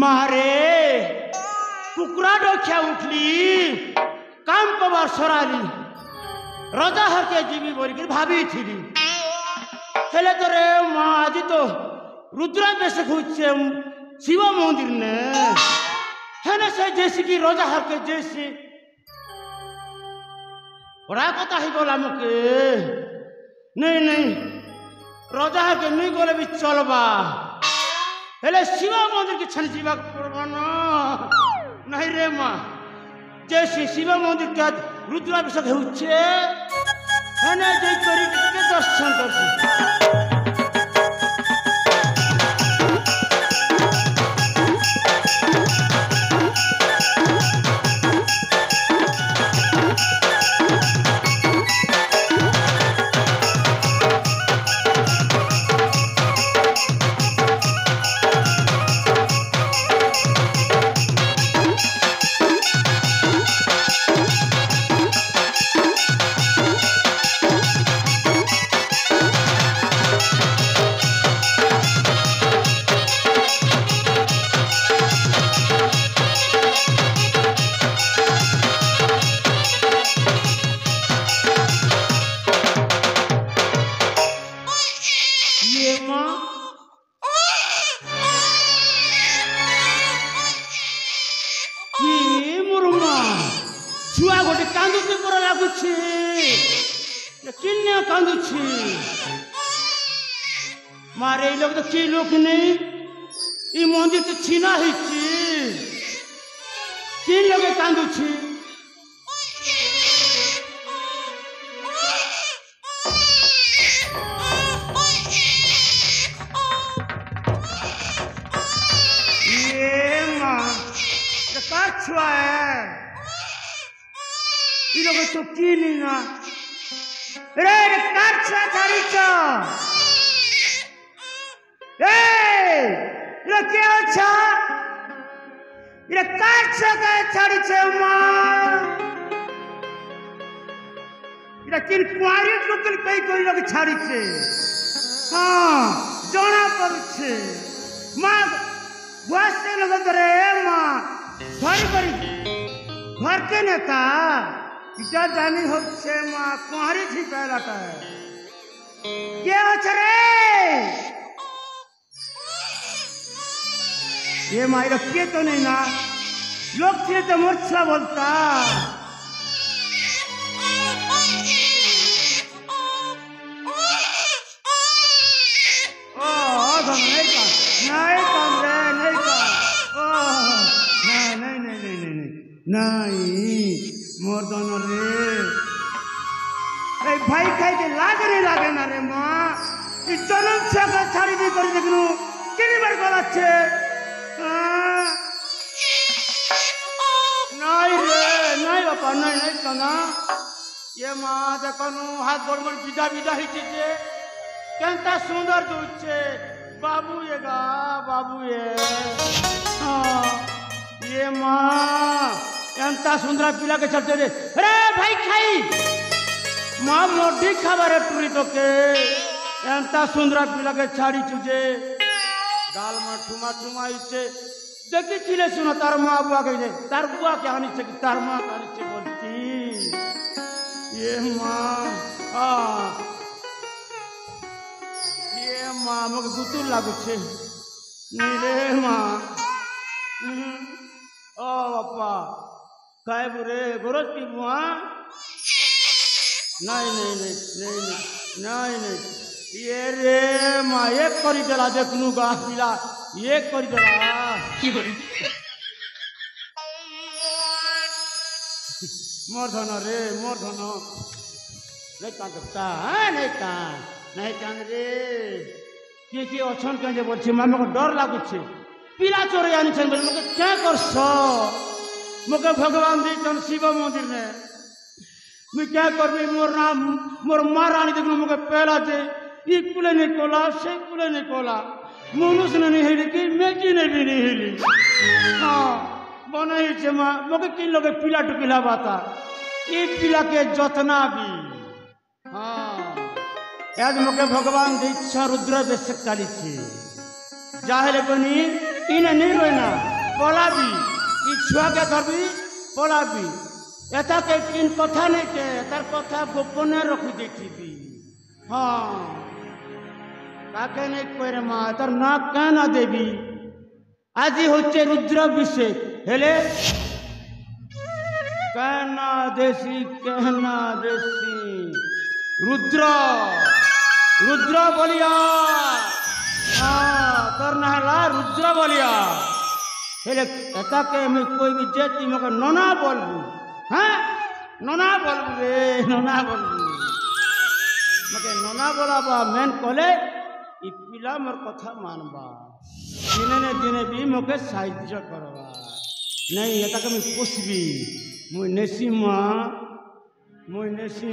मारे कुकुरा डोख्या उठली काम कबार सराली रजा हर के जीवी बोल कर भाभी थी हेले तो रे माँ आज तो रुद्रा बेसे खुचे शिव मंदिर ने है ना से जैसे कि रोजा हर के जैसे बड़ा कथा ही बोला मुके नहीं नहीं रोजा हर के नहीं बोले भी चलबा हेले शिव मंदिर के छन जीवा पड़वाना नहीं रे माँ जैसे शिव मंदिर के रुद्राभिषेक होच्छे है ना जय करी के दर्शन करছি मारे लोग तो की लोग नहीं ये मंदिर तो छीना ही की लोग कांदू छी ये माँ तो का छुआ है ये लोग तो की नहीं ना रे का छुआ थारी चो ये क्या अच्छा ये काट सके छाड़ी छे माँ ये किन कुआरी लोकल कई कोई लोग छाड़ी छे हाँ जोना पर छे माँ बहुत से लोग करे माँ घर पर घर के नेता इधर जानी हो छे माँ कुआरी थी पहला का है क्या अच्छा रे ये माई रखिए तो नहीं ना लोग थे तो मूर्छा बोलता नहीं काम रे नहीं काम नहीं नहीं नहीं नहीं नहीं नहीं मोर दोनों रे भाई खाई के लागे ना रे माँ इस जन्म से अगर छाड़ी दी करी देखनू कितनी बार बोला छे नहीं रे नहीं बापा नहीं नहीं कहना ये माँ देखनु हाथ गोड़ में विदा विदा ही चीजे कैंता सुंदर दूचे बाबू ये गा बाबू ये माँ कैंता सुंदर पिला के चलते रे अरे भाई खाई माँ मोटी खबर है टूरी तो के कैंता सुंदर पिला के छाड़ी चुजे दाल में ठुमा ठुमा इसे देखी चिले सुनो तार माँ बुआ के तार बुआ क्या हानि से तार माँ हानि से बोलती ये माँ मुझे गुतुल लागू छे नहीं रे माँ ओ बापा काय बुरे गोरज की बुआ नहीं ये रे माँ एक करी देला देखनू गा पिला एक करी देला मोर धन रे मोर धन नहीं कांदता नहीं कांद रे किए अच्छन कहे बोल मामे को डर लगुचे पिला चोरे आनी बोले मोके क्या करस मोके भगवान दी शिव मंदिर ने मुझे क्या करबी मोर माँ रानी देखू मोके पहला जे ई कुले नहीं कोला से कुले नहीं कोला मनुष्य ने नहीं हिली कि मेजी ने भी नहीं हिली हाँ बना ही छे माँ मोके किन लोगे पिला टू पिला बाता ये पिला के जतना भी हाँ याद मोके भगवान दी इच्छा रुद्र बेशक काली थी जाहले बनी इने नहीं रोना पलाबी ई छुआ के धरबी पलाबी एता के तीन कथा नहीं के तार कथा गोपने रखी देखी हाँ ताके नहीं कोई माँ तार ना क्या ना देवी आज होचे रुद्राभिषेक हेले कहना देसी रुद्र रुद्र बोलिया हाँ तोर ना रुद्र बोलिया हेले एता के मैं कोई भी जेती मगर नोना बोलबू हाँ नोना बोलबू रे नोना बोलबू मगर नोना बोलाबा मेन कोले ई पिला मोर कथा मानबा दिने ने दिने भी मोके साहाय्य करवा नहीं एता के मैं पोसबी मुई नेसी माँ मुई नेसी